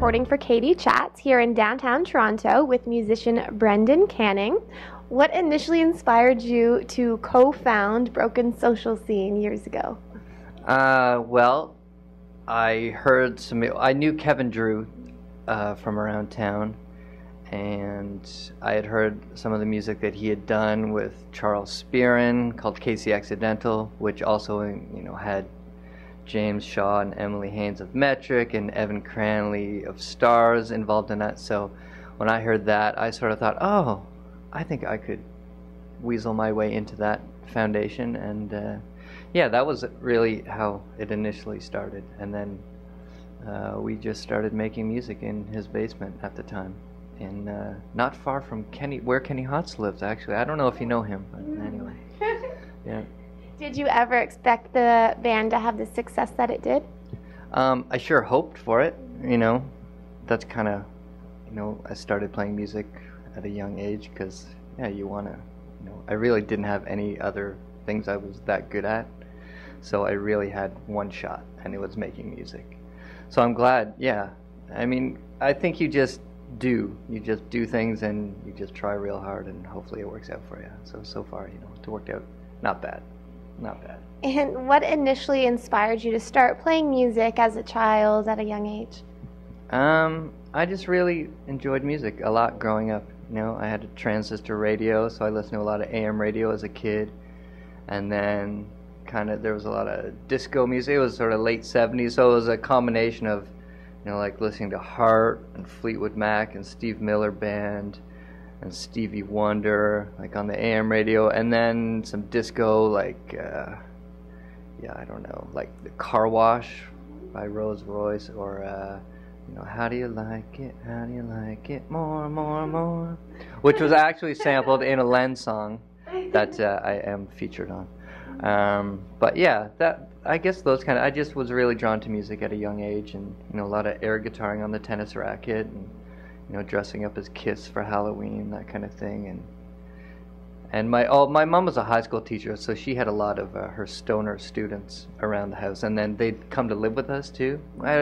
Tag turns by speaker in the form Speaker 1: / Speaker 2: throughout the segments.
Speaker 1: reporting for Katie Chats here in downtown Toronto with musician Brendan Canning. What initially inspired you to co-found Broken Social Scene years ago?
Speaker 2: Well, I knew Kevin Drew from around town, and I had heard some of the music that he had done with Charles Spearin called Casey Accidental, which also, had James Shaw and Emily Haynes of Metric and Evan Cranley of Stars involved in that. So when I heard that, I sort of thought, oh, I think I could weasel my way into that foundation. And yeah, that was really how it initially started. And then we just started making music in his basement at the time, and not far from where Kenny Hotz lives, actually. I don't know if you know him, but anyway. Yeah.
Speaker 1: Did you ever expect the band to have the success that it did?
Speaker 2: I sure hoped for it, That's kind of, I started playing music at a young age because, yeah, you want to, I really didn't have any other things I was that good at. So I really had one shot, and it was making music. So I'm glad, yeah. I mean, I think you just do things, and you just try real hard, and hopefully it works out for you. So far, it worked out not bad. Not bad.
Speaker 1: And what initially inspired you to start playing music as a child at a young age?
Speaker 2: I just really enjoyed music a lot growing up. I had a transistor radio, so I listened to a lot of AM radio as a kid. And then there was a lot of disco music. It was sort of late 70s, so it was a combination of, like listening to Heart and Fleetwood Mac and Steve Miller Band and Stevie Wonder, like on the AM radio, and then some disco, like, I don't know, like the Car Wash by Rose Royce, or, How Do You Like It, How Do You Like It, More, More, More, which was actually sampled in a Len song that I am featured on. But yeah, I guess those I just was really drawn to music at a young age, and, a lot of air guitaring on the tennis racket, and dressing up as Kiss for Halloween, that kind of thing. And my mom was a high school teacher, so she had a lot of her stoner students around the house, and then they'd come to live with us too.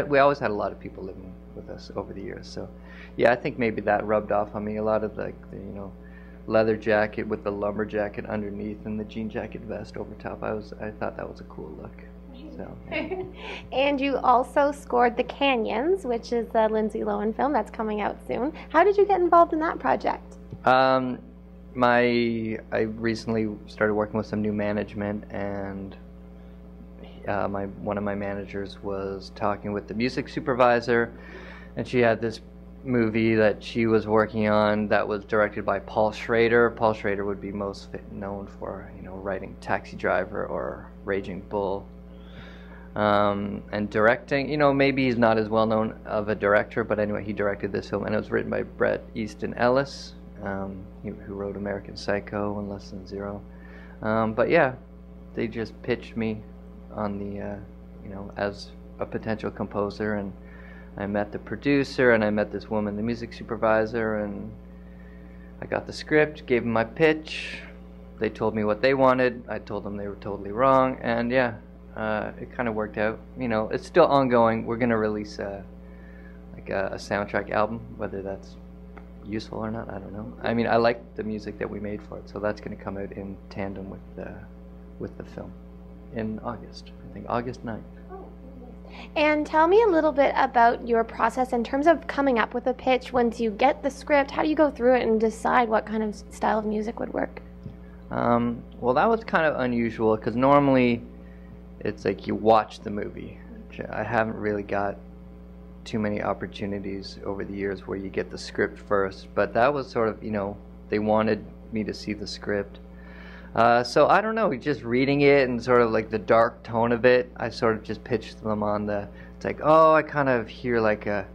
Speaker 2: We always had a lot of people living with us over the years, so yeah, I think maybe that rubbed off on me. A lot of the leather jacket with the lumber jacket underneath and the jean jacket vest over top. I thought that was a cool look. So, yeah.
Speaker 1: And you also scored The Canyons, which is the Lindsay Lohan film that's coming out soon. How did you get involved in that project?
Speaker 2: I recently started working with some new management, and one of my managers was talking with the music supervisor, and she had this movie that she was working on that was directed by Paul Schrader. Paul Schrader would be most known for writing Taxi Driver or Raging Bull. And directing, maybe he's not as well known of a director, but anyway, he directed this film, and it was written by Bret Easton Ellis, who wrote American Psycho and Less Than Zero. But yeah, they just pitched me on the, as a potential composer, and I met the producer, and I met this woman, the music supervisor, and I got the script, gave them my pitch. They told me what they wanted. I told them they were totally wrong, and yeah. It kind of worked out. It's still ongoing. We're going to release a soundtrack album. Whether that's useful or not, I don't know. I mean, I like the music that we made for it, so that's going to come out in tandem with the film in August. I think August 9th.
Speaker 1: And tell me a little bit about your process in terms of coming up with a pitch. Once you get the script, how do you go through it and decide what kind of style of music would work?
Speaker 2: Well, that was kind of unusual, because normally it's like you watch the movie. I haven't really got too many opportunities over the years where you get the script first, but that was sort of, they wanted me to see the script. So I don't know, just reading it and sort of like the dark tone of it, I sort of just pitched them on it's like, oh, I kind of hear like a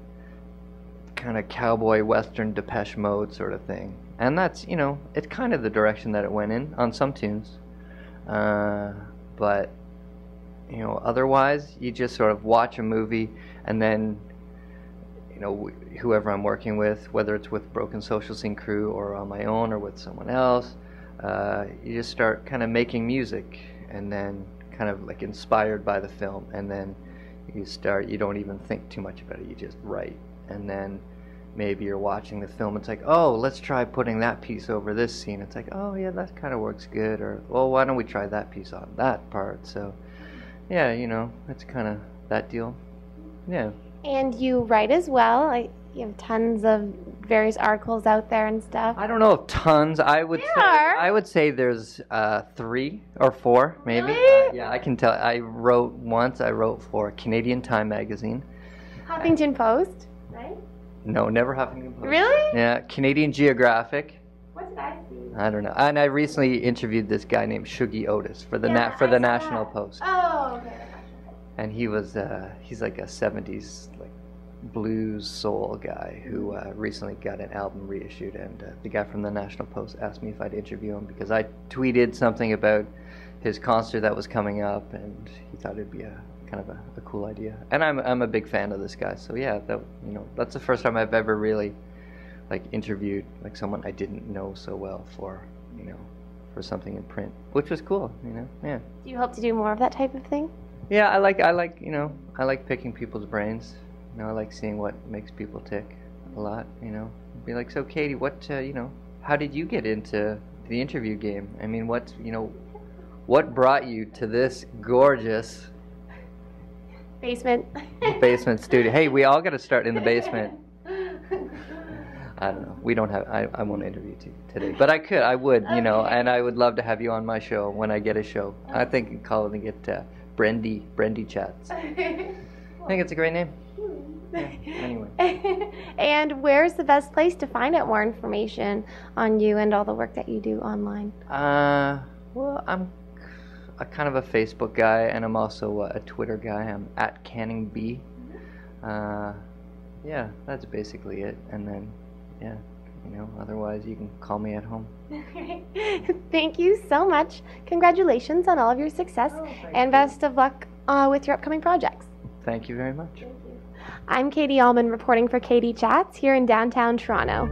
Speaker 2: kind of cowboy western Depeche Mode sort of thing. And that's, it's kind of the direction that it went in on some tunes. But otherwise, you just sort of watch a movie, and then, whoever I'm working with, whether it's with Broken Social Scene crew or on my own or with someone else, you just start kind of making music, and then kind of like inspired by the film, and then you don't even think too much about it, you just write, and then maybe you're watching the film, it's like, oh, let's try putting that piece over this scene. It's like, oh yeah, that kind of works good, or well, why don't we try that piece on that part? So yeah, you know, it's kind of that deal. Yeah.
Speaker 1: And you write as well. You have tons of various articles out there and stuff.
Speaker 2: I don't know if tons. I would say there's 3 or 4 maybe.
Speaker 1: Really?
Speaker 2: Yeah, I can tell. I wrote for Canadian Time magazine.
Speaker 1: Huffington Post, right?
Speaker 2: No, never Huffington Post.
Speaker 1: Really?
Speaker 2: Yeah, Canadian Geographic.
Speaker 1: What did I see?
Speaker 2: I don't know. And I recently interviewed this guy named Shuggie Otis for the National Post.
Speaker 1: Oh, okay.
Speaker 2: And he was he's like a 70s like blues soul guy who recently got an album reissued, and the guy from the National Post asked me if I'd interview him because I tweeted something about his concert that was coming up, and he thought it'd be a kind of a cool idea. And I'm a big fan of this guy, so yeah, that, you know, that's the first time I've ever really like interviewed like someone I didn't know so well for, you know, for something in print, which was cool, you know. Yeah.
Speaker 1: Do you hope to do more of that type of thing?
Speaker 2: Yeah, I like you know, I like picking people's brains. You know, I like seeing what makes people tick a lot, you know. Be like, so Katie, what you know, how did you get into the interview game? I mean, what, you know, what brought you to this gorgeous
Speaker 1: basement
Speaker 2: studio? Hey, we all got to start in the basement. I don't know. We don't have. I won't interview you today, but I would, you know, and I would love to have you on my show when I get a show. I think calling it Brendy Chats. I think it's a great name. Yeah, anyway.
Speaker 1: And where's the best place to find out more information on you and all the work that you do online?
Speaker 2: Well, I'm a kind of a Facebook guy, and I'm also a Twitter guy. I'm at CanningB. Yeah, that's basically it. And then, yeah, you know, otherwise you can call me at home.
Speaker 1: Thank you so much. Congratulations on all of your success, and best of luck with your upcoming projects.
Speaker 2: Thank you very much.
Speaker 1: I'm Katie Uhlmann reporting for Katie Chats here in downtown Toronto.